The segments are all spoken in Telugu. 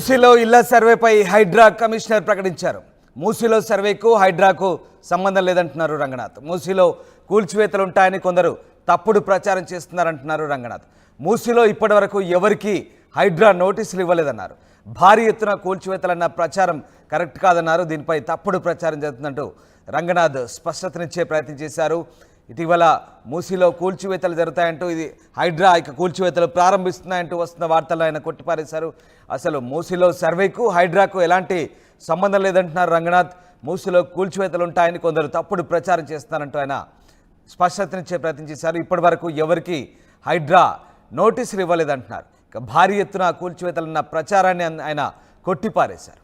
మూసీలో ఇళ్ల సర్వేపై హైడ్రా కమిషనర్ ప్రకటించారు. మూసీలో సర్వేకు హైడ్రాకు సంబంధం లేదంటున్నారు రంగనాథ్. మూసీలో కూల్చివేతలు ఉంటాయని కొందరు తప్పుడు ప్రచారం చేస్తున్నారంటున్నారు రంగనాథ్. మూసీలో ఇప్పటివరకు ఎవరికి హైడ్రా నోటీసులు ఇవ్వలేదన్నారు. భారీ ఎత్తున కూల్చివేతలన్న ప్రచారం కరెక్ట్ కాదన్నారు. దీనిపై తప్పుడు ప్రచారం జరుగుతుందంటూ రంగనాథ్ స్పష్టతనిచ్చే ప్రయత్నం చేశారు. ఇటీవల మూసీలో కూల్చివేతలు జరుగుతాయంటూ ఇది హైడ్రా ఇక కూల్చివేతలు ప్రారంభిస్తున్నాయంటూ వస్తున్న వార్తలు ఆయన కొట్టిపారేశారు. అసలు మూసీలో సర్వేకు హైడ్రాకు ఎలాంటి సంబంధం లేదంటున్నారు రంగనాథ్. మూసీలో కూల్చివేతలు ఉంటాయని కొందరు తప్పుడు ప్రచారం చేస్తున్నారంటూ ఆయన స్పష్టతనిచ్చే ప్రయత్నం చేశారు. ఇప్పటి వరకు ఎవరికి హైడ్రా నోటీసులు ఇవ్వలేదంటున్నారు. ఇక భారీ ఎత్తున కూల్చివేతలన్న ప్రచారాన్ని ఆయన కొట్టిపారేశారు.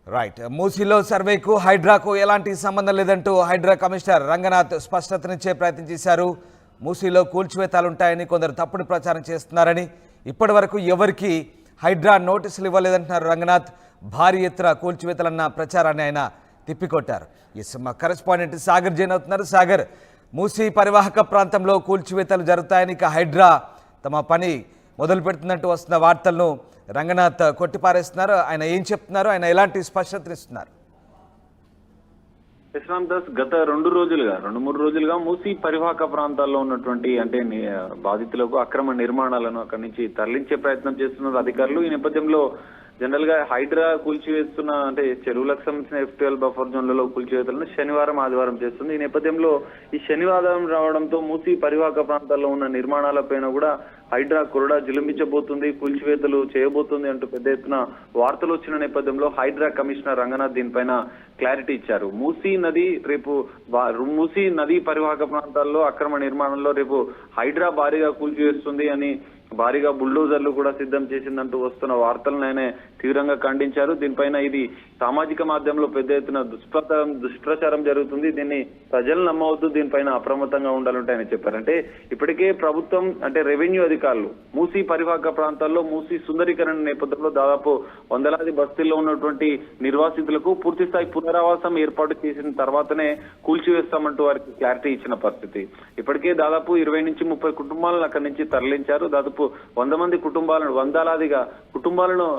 రైట్, మూసీలో సర్వేకు హైడ్రాకు ఎలాంటి సంబంధం లేదంటూ హైడ్రా కమిషనర్ రంగనాథ్ స్పష్టతనిచ్చే ప్రయత్నం చేశారు. మూసీలో కూల్చివేతలు ఉంటాయని కొందరు తప్పుడు ప్రచారం చేస్తున్నారని, ఇప్పటి వరకు ఎవరికి హైడ్రా నోటీసులు ఇవ్వలేదంటున్నారు రంగనాథ్. భారీ ఎత్తున కూల్చివేతలన్న ప్రచారాన్ని ఆయన తిప్పికొట్టారు. మా కరెస్పాండెంట్ సాగర్ జైన్ అవుతున్నారు. సాగర్, మూసీ పరివాహక ప్రాంతంలో కూల్చివేతలు జరుగుతాయని ఇక హైడ్రా తమ పని మొదలు పెడుతున్నట్టు వస్తున్న వార్తలను రంగనాథ్ కొట్టిపారేస్తున్నారు. ఆయన ఏం చెప్తున్నారు, ఆయన ఎలాంటి స్పష్టతనిస్తున్నారు? యశ్వంత్ దాస్ గత 2-3 రోజులుగా మూసీ పరివాహక ప్రాంతాల్లో ఉన్నటువంటి బాధితులకు అక్రమ నిర్మాణాలను అక్కడి నుంచి తరలించే ప్రయత్నం చేస్తున్నారు అధికారులు. ఈ నేపథ్యంలో జనరల్ గా హైడ్రా కూల్చివేస్తున్న చెరువులకు సంబంధించిన F12 బఫర్ జోన్లలో కూల్చివేతలను శనివారం ఆదివారం చేస్తుంది. ఈ నేపథ్యంలో ఈ శనివారం రావడంతో మూసీ పరివాహక ప్రాంతాల్లో ఉన్న నిర్మాణాలపైన కూడా హైడ్రా కొరడా జిలింపించబోతుంది, కూల్చివేతలు చేయబోతుంది అంటూ పెద్ద ఎత్తున వార్తలు వచ్చిన నేపథ్యంలో హైడ్రా కమిషనర్ రంగనాథ్ దీనిపైన క్లారిటీ ఇచ్చారు. మూసీ నది పరివాహక ప్రాంతాల్లో అక్రమ నిర్మాణంలో రేపు హైడ్రా భారీగా కూల్చివేస్తుంది అని భారీగా బుల్డోజర్లు కూడా సిద్ధం చేసిందంటూ వస్తున్న వార్తలను ఆయన తీవ్రంగా ఖండించారు. దీనిపైన ఇది సామాజిక మాధ్యమంలో పెద్ద ఎత్తున దుష్ప్రచారం జరుగుతుంది, దీన్ని ప్రజలు నమ్మవద్దు, దీనిపైన అప్రమత్తంగా ఉండాలంటే ఆయన చెప్పారు. ఇప్పటికే ప్రభుత్వం రెవెన్యూ అధికారులు మూసీ పరివాహక ప్రాంతాల్లో మూసీ సుందరీకరణ నేపథ్యంలో దాదాపు వందలాది బస్తీల్లో ఉన్నటువంటి నిర్వాసితులకు పూర్తి స్థాయి పునరావాసం ఏర్పాటు చేసిన తర్వాతనే కూల్చివేస్తామంటూ వారికి క్లారిటీ ఇచ్చిన పరిస్థితి. ఇప్పటికే దాదాపు 20-30 కుటుంబాలను అక్కడి నుంచి తరలించారు. దాదాపు 100 మంది వందలాదిగా కుటుంబాలను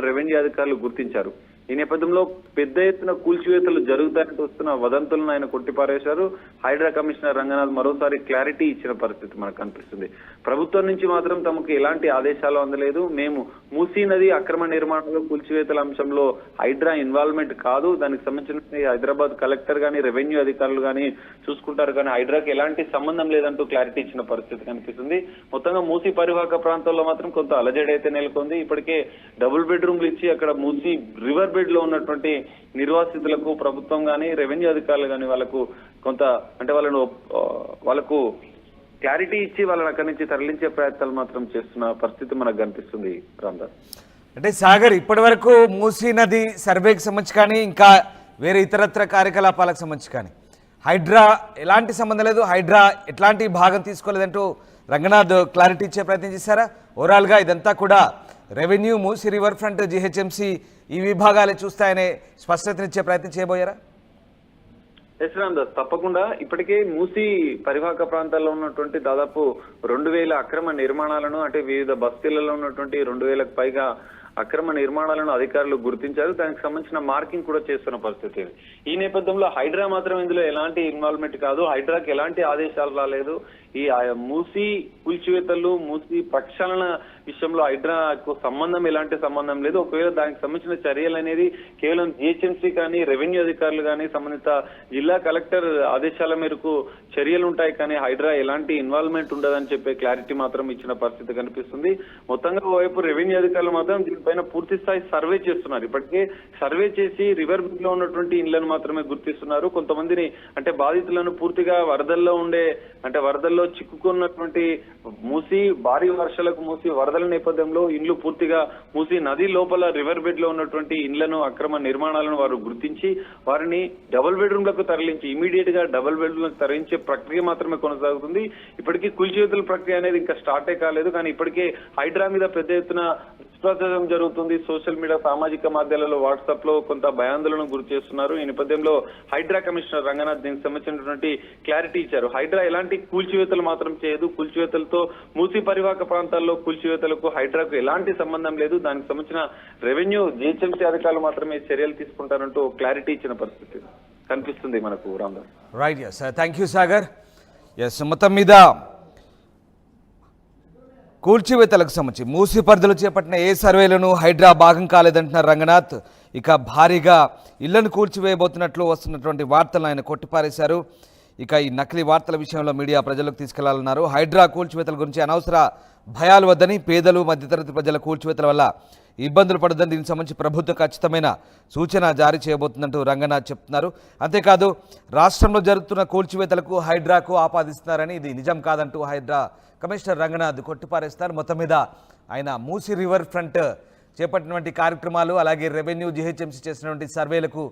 రెవెన్యూ అధికారులు గుర్తించారు. ఈ నేపథ్యంలో పెద్ద ఎత్తున కూల్చివేతలు జరుగుతాయంటూ వస్తున్న వదంతులను ఆయన కొట్టిపారేశారు. హైడ్రా కమిషనర్ రంగనాథ్ మరోసారి క్లారిటీ ఇచ్చిన పరిస్థితి మనకు కనిపిస్తుంది. ప్రభుత్వం నుంచి మాత్రం తమకు ఎలాంటి ఆదేశాలు అందలేదు, మేము మూసీ నది అక్రమ నిర్మాణంలో కూల్చివేతల అంశంలో హైడ్రా ఇన్వాల్వ్మెంట్ కాదు, దానికి సంబంధించిన హైదరాబాద్ కలెక్టర్ గానీ రెవెన్యూ అధికారులు గానీ చూసుకుంటారు, కానీ హైడ్రాకి ఎలాంటి సంబంధం లేదంటూ క్లారిటీ ఇచ్చిన పరిస్థితి కనిపిస్తుంది. మొత్తంగా మూసీ పరివాహక ప్రాంతాల్లో మాత్రం కొంత అలజడి అయితే నెలకొంది. ఇప్పటికే డబుల్ బెడ్రూమ్లు ఇచ్చి అక్కడ మూసీ రివర్ బెడ్ లో ఉన్నటువంటి నిర్వాసితులకు ప్రభుత్వం గానీ రెవెన్యూ అధికారులు గానీ వాళ్ళకు కొంత వాళ్ళకు క్లారిటీ ఇచ్చి వాళ్ళని అక్కడి నుంచి తరలించే ప్రయత్నాలు మాత్రం చేస్తున్న పరిస్థితి మనకు కనిపిస్తుంది. రామ్దాస్, సాగర్, ఇప్పటి వరకు మూసీ నది సర్వేకి సంబంధించి కానీ ఇంకా వేరే ఇతరత్ర కార్యకలాపాలకు సంబంధించి కానీ హైడ్రా ఎలాంటి సంబంధం లేదు, హైడ్రా ఎట్లాంటి భాగం తీసుకోలేదంటూ రంగనాథ్ క్లారిటీ ఇచ్చే ప్రయత్నం చేశారా? ఓవరాల్గా ఇదంతా కూడా revenue, Musi river front, GHMC ఈ విభాగాలే చూస్తాయనే స్పష్టతనిచ్చే ప్రయత్నం చేయబోయారా? తప్పకుండా. ఇప్పటికే మూసీ పరివాహక ప్రాంతాల్లో ఉన్నటువంటి దాదాపు 2000 అక్రమ నిర్మాణాలను వివిధ బస్తీలలో ఉన్నటువంటి 2000కు పైగా అక్రమ నిర్మాణాలను అధికారులు గుర్తించారు. దానికి సంబంధించిన మార్కింగ్ కూడా చేస్తున్న పరిస్థితి. ఈ నేపథ్యంలో హైడ్రా మాత్రం ఇందులో ఎలాంటి ఇన్వాల్వ్మెంట్ కాదు, హైడ్రాకి ఎలాంటి ఆదేశాలు రాలేదు. ఈ మూసీ కూల్చివేతలు, మూసీ ప్రక్షాళన విషయంలో హైడ్రాకు ఎలాంటి సంబంధం లేదు. ఒకవేళ దానికి సంబంధించిన చర్యలు అనేది కేవలం GHMC కానీ రెవెన్యూ అధికారులు కానీ సంబంధిత జిల్లా కలెక్టర్ ఆదేశాల మేరకు చర్యలు ఉంటాయి, కానీ హైడ్రా ఎలాంటి ఇన్వాల్వ్మెంట్ ఉండదని చెప్పే క్లారిటీ మాత్రం ఇచ్చిన పరిస్థితి కనిపిస్తుంది. మొత్తంగా ఓవైపు రెవెన్యూ అధికారులు మాత్రం దీనిపైన పూర్తి స్థాయి సర్వే చేస్తున్నారు. ఇప్పటికే సర్వే చేసి రివర్ బెడ్ లో ఉన్నటువంటి ఇళ్లను మాత్రమే గుర్తిస్తున్నారు. కొంతమందిని బాధితులను పూర్తిగా వరదల్లో చిక్కుకున్నటువంటి మూసీ భారీ వర్షాలకు మూసీ వరదల నేపథ్యంలో ఇండ్లు పూర్తిగా మూసీ నది లోపల రివర్ బెడ్ లో ఉన్నటువంటి ఇండ్లను అక్రమ నిర్మాణాలను వారు గుర్తించి వారిని డబుల్ బెడ్రూమ్లకు తరలించి ఇమీడియట్ గా డబుల్ బెడ్రూమ్లకు తరలించే ప్రక్రియ మాత్రమే కొనసాగుతుంది. ఇప్పటికీ కూల్చివేతల ప్రక్రియ అనేది ఇంకా స్టార్టే కాలేదు, కానీ ఇప్పటికే హైడ్రా మీద పెద్ద ఎత్తున దుష్ప్రచారం జరుగుతుంది. సోషల్ మీడియా సామాజిక మాధ్యమాలలో వాట్సాప్ లో కొంత భయాందోళన గురి చేస్తున్నారు. ఈ నేపథ్యంలో హైడ్రా కమిషనర్ రంగనాథ్ దీనికి సంబంధించినటువంటి క్లారిటీ ఇచ్చారు. హైడ్రా ఎలాంటి కూల్చివేతలు మాత్రం చేయదు. కూల్చివేతలతో మూసి పరివాహక ప్రాంతాల్లో కూల్చివేతలకు హైడ్రాకు ఎలాంటి సంబంధం లేదు. దానికి సంబంధించిన రెవెన్యూ జిహెచ్ఎంసీ అధికారులు మాత్రమే చర్యలు తీసుకుంటారంటూ క్లారిటీ ఇచ్చిన పరిస్థితి కనిపిస్తుంది మనకు. Ramdas right, yes, thank you Sagar. ఎస్, మొత్తం మీద కూల్చివేతలకు సంబంధించి మూసి పరిధిలో చేపట్టిన ఏ సర్వేలను హైడ్రా భాగం కాలేదంటున్నారు రంగనాథ్. ఇక భారీగా ఇళ్లను కూల్చివేయబోతున్నట్లు వస్తున్నటువంటి వార్తలను ఆయన కొట్టిపారేశారు. ఇక ఈ నకిలీ వార్తల విషయంలో మీడియా ప్రజలకు తీసుకెళ్లాలన్నారు. హైడ్రా కూల్చివేతల గురించి అనవసర భయాలు వద్దని, పేదలు మధ్యతరగతి ప్రజల కూల్చివేతల వల్ల ఇబ్బందులు పడదని, దీనికి సంబంధించి ప్రభుత్వం ఖచ్చితమైన సూచన జారీ చేయబోతుందంటూ రంగనాథ్ చెప్తున్నారు. అంతేకాదు రాష్ట్రంలో జరుగుతున్న కూల్చివేతలకు హైడ్రాకు ఆపాదిస్తున్నారని, ఇది నిజం కాదంటూ హైడ్రా కమిషనర్ రంగనాథ్ కొట్టిపారేస్తారు. మొత్తం మీద ఆయన మూసి రివర్ ఫ్రంట్ చేపట్టినటువంటి కార్యక్రమాలు, అలాగే రెవెన్యూ జిహెచ్ఎంసీ చేసినటువంటి సర్వేలకు